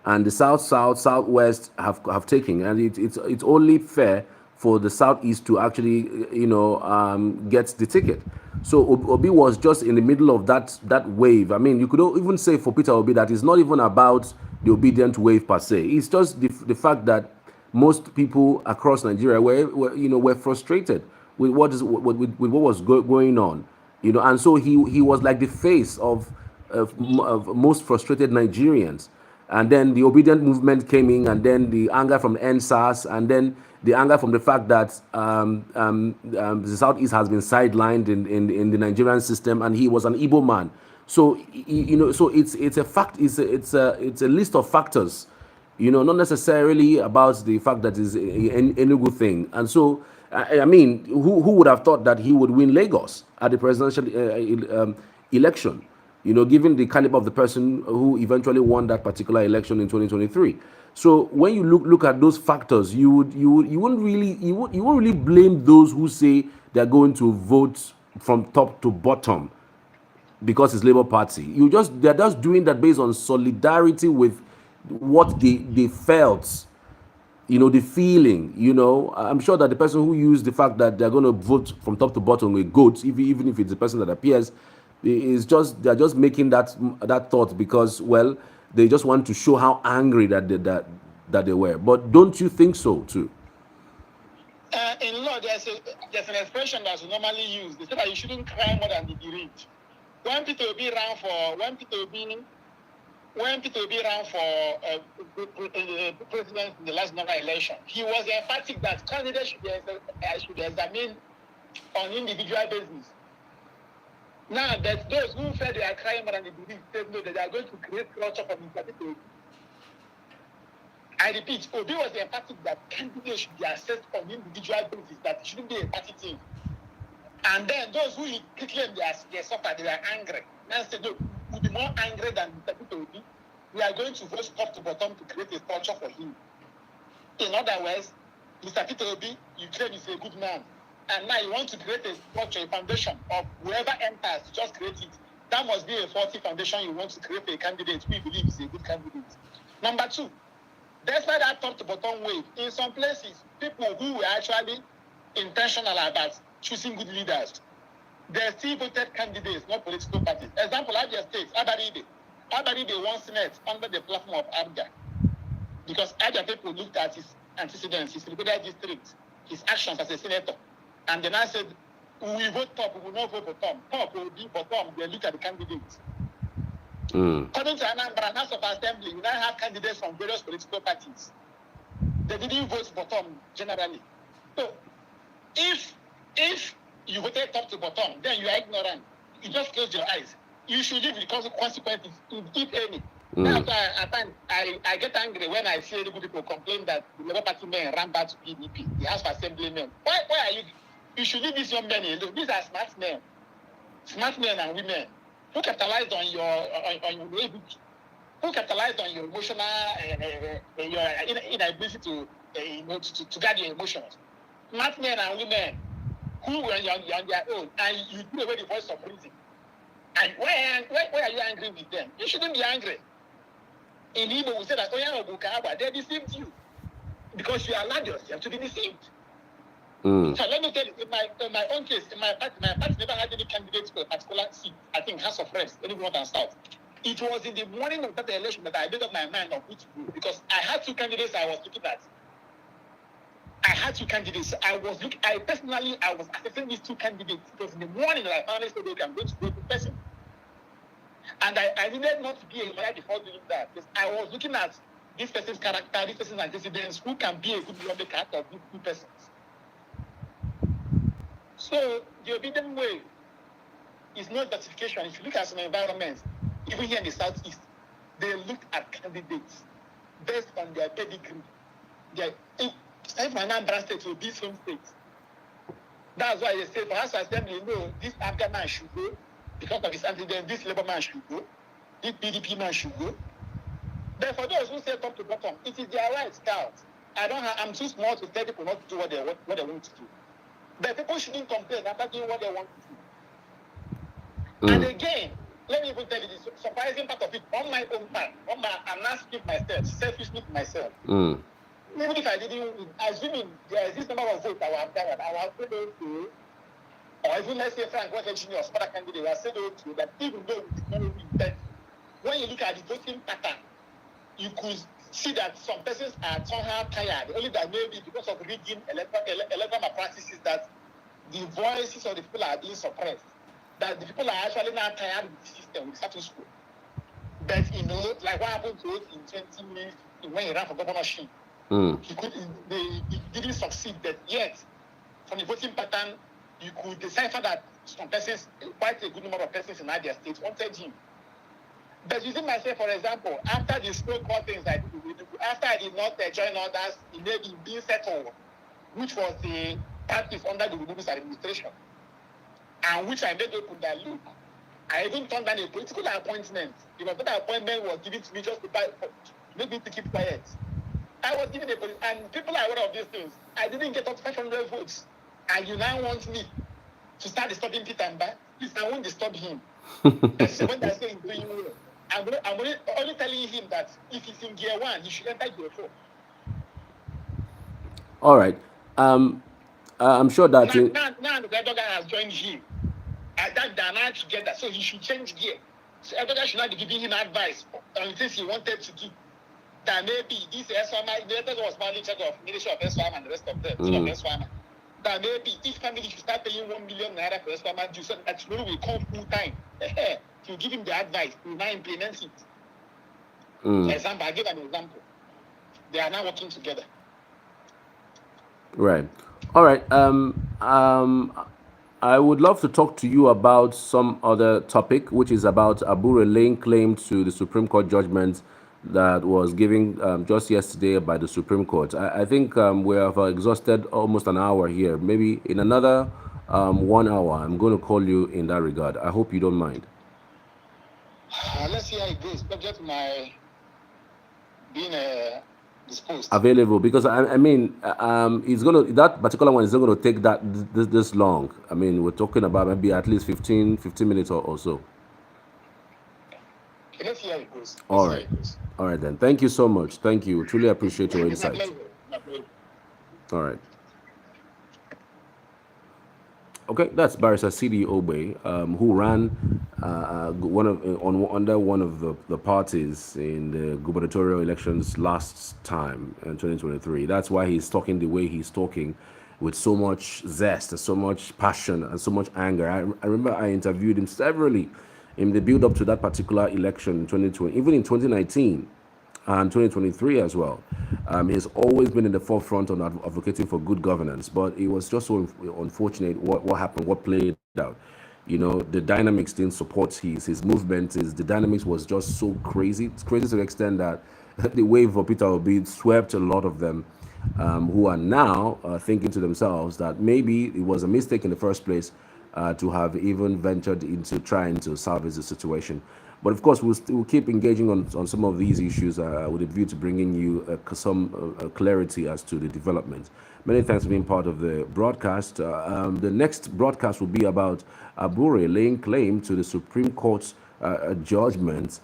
and the Southwest have taken, and it's only fair for the Southeast to actually get the ticket. So Obi was just in the middle of that wave. I mean, you could even say for Peter Obi that it's not even about the obedient wave per se. It's just the fact that most people across Nigeria were frustrated with what was going on, and so he was like the face of most frustrated Nigerians. And then the obedient movement came in, and then the anger from NSAS, and then the anger from the fact that the Southeast has been sidelined in the Nigerian system, and he was an Igbo man. So so it's a fact. It's a list of factors, not necessarily about the fact that it's an Enugu thing. And so I mean, who would have thought that he would win Lagos at the presidential election? Given the caliber of the person who eventually won that particular election in 2023. So when you look at those factors, you wouldn't really blame those who say they're going to vote from top to bottom because it's Labour Party. They're just doing that based on solidarity with what they felt, the feeling. I'm sure that the person who used the fact that they're going to vote from top to bottom with goats, even if it's the person that appears, they're just making that thought because, well, they just want to show how angry that they were. But don't you think so too? In law, there's an expression that's normally used. They say that you shouldn't cry more than the bereaved. When Peter Obi ran for president in the last general election, he was emphatic that candidates should examine on individual basis. Now, that those who said they are crying more than they believe, they know that they are going to create culture from Mr. Obi. I repeat, Obi was emphatic that candidates should be assessed on individual basis, that it shouldn't be a party thing. And then those who claim they suffer, they are angry. Now said, no, we'll be more angry than Mr. Obi. We are going to vote top to bottom to create a culture for him. In other words, Mr. Peter Obi, you claim he's a good man. And now you want to create a structure, a foundation of whoever enters, just create it. That must be a faulty foundation you want to create for a candidate who you believe is a good candidate. Number 2, despite that top to bottom wave, in some places, people who were actually intentional about choosing good leaders. They still voted candidates, not political parties. Example, Abia State, Abaride won Senate under the platform of Abia. Because Abia people looked at his antecedents, his recorded district, his actions as a senator. And then I said, we vote top, we will not vote for Tom. Top will be for Tom, they look at the candidates. According to Anambra House of Assembly, we now have candidates from various political parties. They didn't vote for Tom generally. So if you voted top to bottom, then you are ignorant. You just close your eyes. You should live with the consequences, if any. That's why I get angry when I see good people complain that the Labour Party men ran back to PDP, the House of Assembly men. Why are you? You should leave these young men alone. These are smart men and women who capitalized on your ability, who capitalized on your emotional, your inability to guard your emotions. Smart men and women who were on their own, and you threw away the voice of reason. And why are you angry with them? You shouldn't be angry. In Igbo, we say that they deceived you because you allowed yourself to be deceived. So let me tell you, in my own case, my party never had any candidates for a particular seat. I think House of Reps, any North and South. It was in the morning of that election that I made up my mind on which to vote because I had two candidates I was looking at. I personally was assessing these two candidates because in the morning that I finally said, okay, I'm going to vote for person. And I needed not to be a lawyer before doing that because I was looking at this person's character, this person's antecedents, who can be a good lawmaker out of these two persons. So the obedient way is not justification. If you look at some environments, even here in the Southeast, they look at candidates based on their pedigree. If my Anambra State will be some states. That's why they say for House Assembly, no, this Afghan man should go because of his antecedents. This Labour man should go. This PDP man should go. But for those who say top to bottom, it is their right, scout. I'm too small to tell people not to do what they want to do. But people shouldn't complain after doing what they want to do. And again, let me even tell you this surprising part of it on my own part. I'm not speaking myself, selfishly to myself. Even if I didn't, assuming there is this number of votes that were gathered, I was able to, or even let's say Frank was engineer or some other candidate, I said to that even though we did not win, when you look at the voting pattern, you could see that some persons are somehow tired, only that maybe because of rigging electoral practices that the voices of the people are being suppressed, that the people are actually now tired with the system, with the status quo. But like what happened to us in 20 when he ran for governorship, he didn't succeed, but yet from the voting pattern, you could decipher that some persons, quite a good number of persons in Abia State wanted him. But using myself, for example, after the smoke things I did, after I did not join others in being settled, which was the practice under the Enugu administration, and which I made open that look, I even turned down a political appointment because that appointment was given to me just to make me to keep quiet. I was given and people are aware of these things. I didn't get up 500 votes, and you now want me to start disturbing Peter Mbah? Please, I won't disturb him. That's when I say he's doing well. I'm only telling him that if he's in gear 1, he should enter gear 4. All right. I'm sure that now the Edeoga has joined him. That they are now together, so he should change gear. So Edeoga should not be giving him advice on things he wanted to do. That maybe this SWAMA, the Edeoga was manager of Ministry of SWAMA and the rest of them, team of SWAMA. That maybe each family should start paying 1 million naira for SWAMA due so that tomorrow will come full time. To give him the advice, he will now implement it. For example, I give an example. They are now working together. Right. All right. I would love to talk to you about some other topic, which is about Abure laying claim to the Supreme Court judgment that was given just yesterday by the Supreme Court. I think we have exhausted almost an hour here. Maybe in another 1 hour, I'm going to call you in that regard. I hope you don't mind. Let's see how it goes. Subject to my being disposed. Available, because I mean, it's that particular one is not going to take this long. I mean, we're talking about maybe at least 15 minutes or so. Okay, let's see how it goes. All right then. Thank you so much. Thank you. Truly appreciate your insight. All right. Okay, that's Barrister C.D. Ogbe, who ran under one of the parties in the gubernatorial elections last time in 2023. That's why he's talking the way he's talking, with so much zest and so much passion and so much anger. I remember I interviewed him severally in the build up to that particular election in 2020, even in 2019 and 2023 as well. He's always been in the forefront on advocating for good governance, but it was just so unfortunate what happened, what played out. You know, the dynamics didn't support his movement. The dynamics was just so crazy. It's crazy to the extent that the wave of Peter Obi swept a lot of them, who are now thinking to themselves that maybe it was a mistake in the first place to have even ventured into trying to salvage the situation. But of course, we'll keep engaging on some of these issues with a view to bringing you some clarity as to the development. Many thanks for being part of the broadcast. The next broadcast will be about Abure laying claim to the Supreme Court's judgment,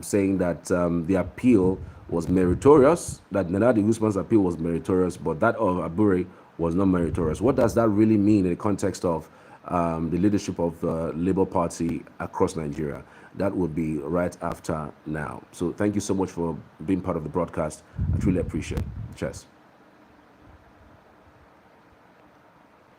saying that the appeal was meritorious, that Naledi Usman's appeal was meritorious, but that of Abure was not meritorious. What does that really mean in the context of the leadership of the Labour Party across Nigeria? That would be right after now. So thank you so much for being part of the broadcast. I truly appreciate it. Cheers.